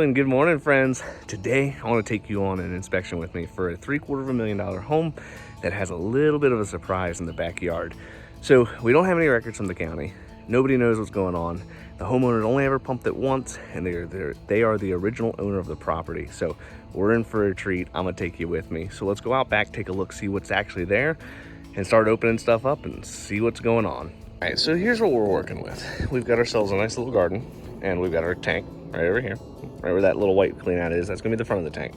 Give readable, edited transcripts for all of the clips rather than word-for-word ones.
And good morning, friends. Today I want to take you on an inspection with me for a $750,000 home that has a little bit of a surprise in the backyard. So we don't have any records from the county. Nobody knows what's going on. The homeowner only ever pumped it once, and they are the original owner of the property. So we're in for a treat. I'm gonna take you with me. So let's go out back, take a look, see what's actually there, and start opening stuff up and see what's going on. All right, so here's what we're working with. We've got ourselves a nice little garden, and we've got our tank right over here. Right where that little white clean out is, that's gonna be the front of the tank.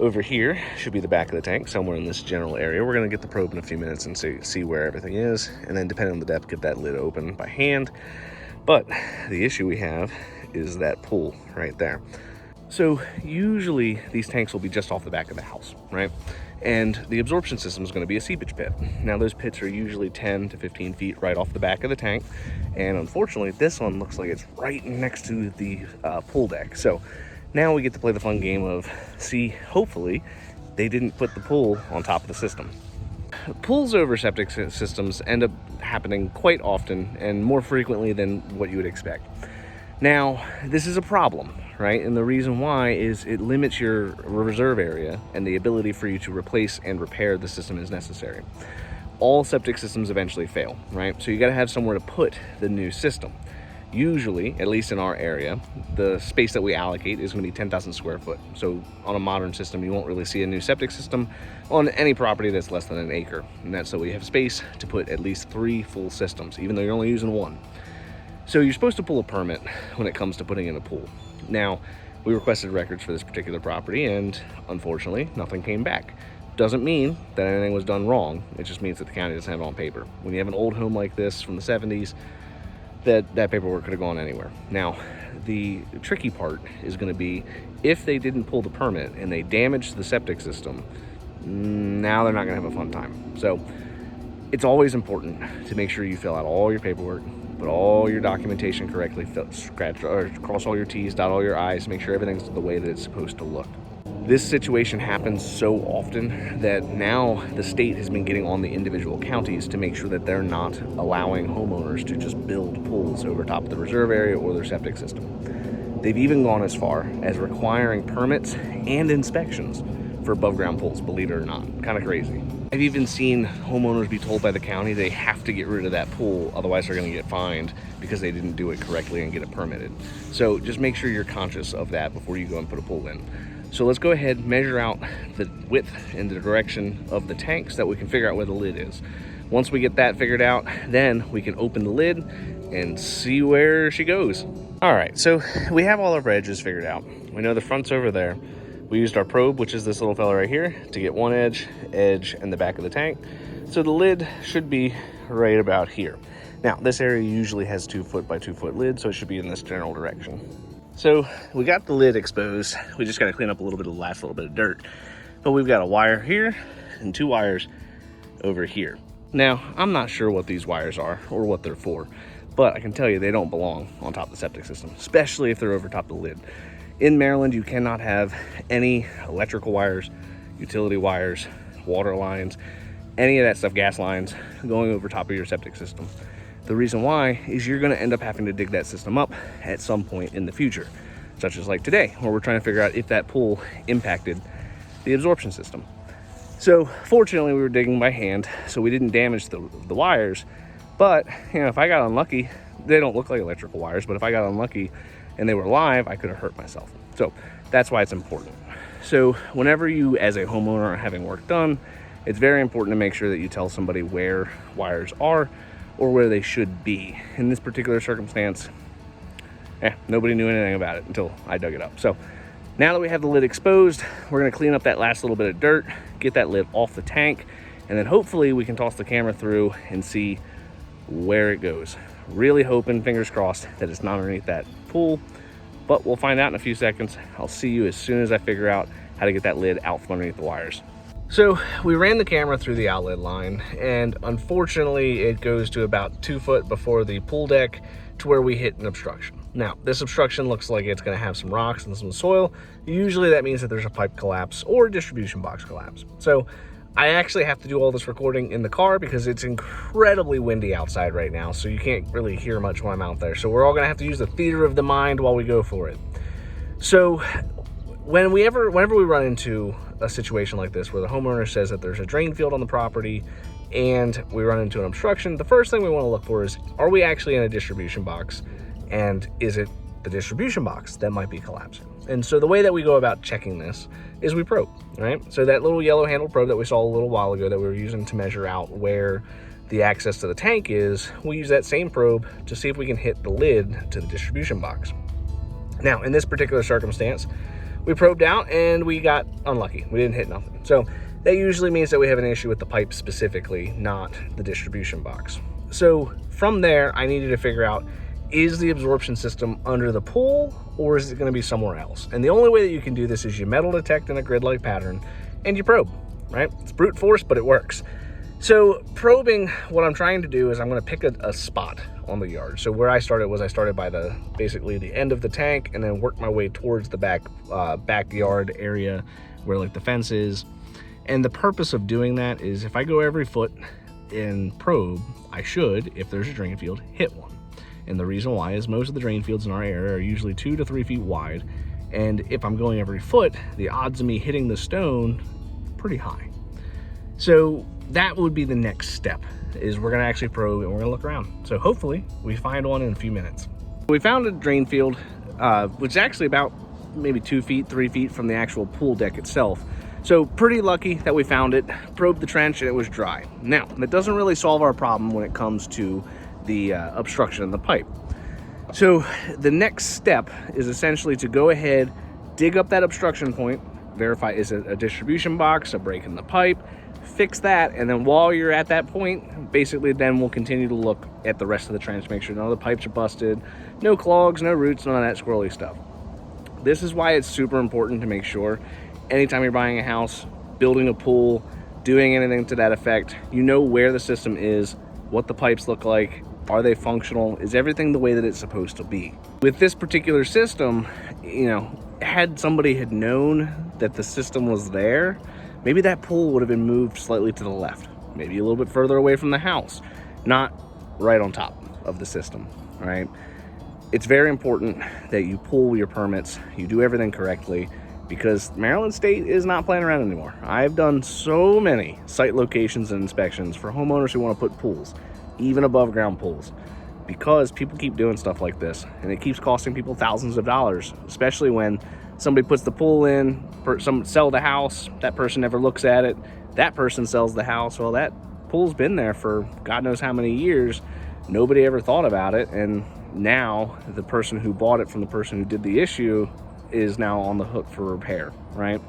Over here should be the back of the tank, somewhere in this general area. We're gonna get the probe in a few minutes and see where everything is, and then depending on the depth, get that lid open by hand. But the issue we have is that pool right there. So usually these tanks will be just off the back of the house, right? And the absorption system is going to be a seepage pit. Now those pits are usually 10 to 15 feet right off the back of the tank. And unfortunately, this one looks like it's right next to the pool deck. So now we get to play the fun game of hopefully they didn't put the pool on top of the system. Pools over septic systems end up happening quite often and more frequently than what you would expect. Now, this is a problem, right? And the reason why is it limits your reserve area and the ability for you to replace and repair the system as necessary. All septic systems eventually fail, right? So you gotta have somewhere to put the new system. Usually, at least in our area, the space that we allocate is gonna be 10,000 square foot. So on a modern system, you won't really see a new septic system on any property that's less than an acre. And that's so we have space to put at least 3 full systems, even though you're only using 1. So you're supposed to pull a permit when it comes to putting in a pool. Now, we requested records for this particular property, and unfortunately, nothing came back. Doesn't mean that anything was done wrong. It just means that the county doesn't have it on paper. When you have an old home like this from the 70s, that paperwork could have gone anywhere. Now, the tricky part is going to be if they didn't pull the permit and they damaged the septic system, now they're not going to have a fun time. So it's always important to make sure you fill out all your paperwork, put all your documentation correctly, cross all your T's, dot all your I's, make sure everything's the way that it's supposed to look. This situation happens so often that now the state has been getting on the individual counties to make sure that they're not allowing homeowners to just build pools over top of the reserve area or their septic system. They've even gone as far as requiring permits and inspections for above ground pools, believe it or not. Kind of crazy. I've even seen homeowners be told by the county they have to get rid of that pool, otherwise they're going to get fined because they didn't do it correctly and get it permitted. So just make sure you're conscious of that before you go and put a pool in. So let's go ahead and measure out the width and the direction of the tank so that we can figure out where the lid is. Once we get that figured out, then we can open the lid and see where she goes. All right, so we have all of our edges figured out. We know the front's over there. We used our probe, which is this little fella right here, to get one edge, and the back of the tank. So the lid should be right about here. Now, this area usually has 2 foot by 2 foot lid, so it should be in this general direction. So we got the lid exposed. We just gotta clean up a little bit of the last little bit of dirt. But we've got a wire here and 2 wires over here. Now, I'm not sure what these wires are or what they're for, but I can tell you they don't belong on top of the septic system, especially if they're over top of the lid. In Maryland, you cannot have any electrical wires, utility wires, water lines, any of that stuff, gas lines, going over top of your septic system. The reason why is you're gonna end up having to dig that system up at some point in the future, such as like today, where we're trying to figure out if that pool impacted the absorption system. So fortunately, we were digging by hand, so we didn't damage the wires, but you know, if I got unlucky, they don't look like electrical wires, but if I got unlucky and they were live, I could have hurt myself. So that's why it's important. So whenever you, as a homeowner, are having work done, it's very important to make sure that you tell somebody where wires are or where they should be. In this particular circumstance, nobody knew anything about it until I dug it up. So now that we have the lid exposed, we're gonna clean up that last little bit of dirt, get that lid off the tank, and then hopefully we can toss the camera through and see where it goes. Really hoping, fingers crossed, that it's not underneath that pool, but we'll find out in a few seconds. I'll see you as soon as I figure out how to get that lid out from underneath the wires. So we ran the camera through the outlet line, and unfortunately it goes to about 2 foot before the pool deck to where we hit an obstruction. Now, this obstruction looks like it's gonna have some rocks and some soil. Usually that means that there's a pipe collapse or a distribution box collapse. So I actually have to do all this recording in the car because it's incredibly windy outside right now, so you can't really hear much when I'm out there. So we're all gonna have to use the theater of the mind while we go for it. So whenever we run into a situation like this where the homeowner says that there's a drain field on the property and we run into an obstruction, the first thing we want to look for is, are we actually in a distribution box, and is it the distribution box that might be collapsing? And so the way that we go about checking this is we probe, right? So that little yellow handle probe that we saw a little while ago that we were using to measure out where the access to the tank is, we use that same probe to see if we can hit the lid to the distribution box. Now, in this particular circumstance, we probed out and we got unlucky. We didn't hit nothing. So that usually means that we have an issue with the pipe specifically, not the distribution box. So from there, I needed to figure out, is the absorption system under the pool or is it going to be somewhere else? And the only way that you can do this is you metal detect in a grid-like pattern and you probe, right? It's brute force, but it works. So probing, what I'm trying to do is I'm going to pick a spot on the yard. So where I started was I started by basically the end of the tank and then worked my way towards the backyard area where like the fence is. And the purpose of doing that is if I go every foot and probe, I should, if there's a drain field, hit one. And the reason why is most of the drain fields in our area are usually 2 to 3 feet wide. And if I'm going every foot, the odds of me hitting the stone, pretty high. So that would be the next step, is we're gonna actually probe and we're gonna look around. So hopefully we find one in a few minutes. We found a drain field, which is actually about maybe 2 feet, 3 feet from the actual pool deck itself. So pretty lucky that we found it, probed the trench and it was dry. Now, that doesn't really solve our problem when it comes to the obstruction in the pipe. So the next step is essentially to go ahead, dig up that obstruction point, verify is it a distribution box, a break in the pipe, fix that, and then while you're at that point, basically then we'll continue to look at the rest of the trench, make sure none of the pipes are busted, no clogs, no roots, none of that squirrely stuff. This is why it's super important to make sure anytime you're buying a house, building a pool, doing anything to that effect, you know where the system is, what the pipes look like, are they functional, is everything the way that it's supposed to be. With this particular system, you know, had somebody had known that the system was there, maybe that pool would have been moved slightly to the left, maybe a little bit further away from the house, not right on top of the system, right? It's very important that you pull your permits, you do everything correctly, because Maryland State is not playing around anymore. I've done so many site locations and inspections for homeowners who want to put pools, even above ground pools, because people keep doing stuff like this and it keeps costing people thousands of dollars, especially when somebody puts the pool in, some sell the house, that person never looks at it, that person sells the house. Well, that pool's been there for God knows how many years, nobody ever thought about it, and now the person who bought it from the person who did the issue is now on the hook for repair, right?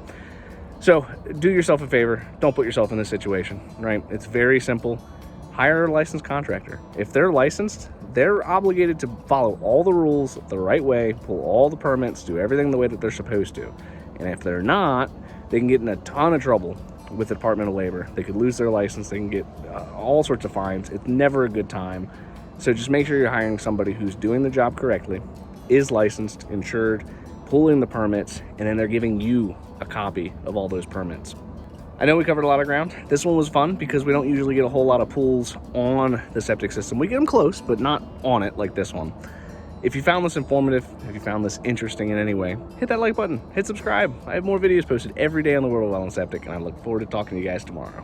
So do yourself a favor, don't put yourself in this situation, right? It's very simple. Hire a licensed contractor. If they're licensed, they're obligated to follow all the rules the right way, pull all the permits, do everything the way that they're supposed to. And if they're not, they can get in a ton of trouble with the Department of Labor. They could lose their license, they can get all sorts of fines. It's never a good time. So just make sure you're hiring somebody who's doing the job correctly, is licensed, insured, pulling the permits, and then they're giving you a copy of all those permits. I know we covered a lot of ground. This one was fun because we don't usually get a whole lot of pools on the septic system. We get them close, but not on it like this one. If you found this informative, if you found this interesting in any way, hit that like button, hit subscribe. I have more videos posted every day on the World of Well and Septic, and I look forward to talking to you guys tomorrow.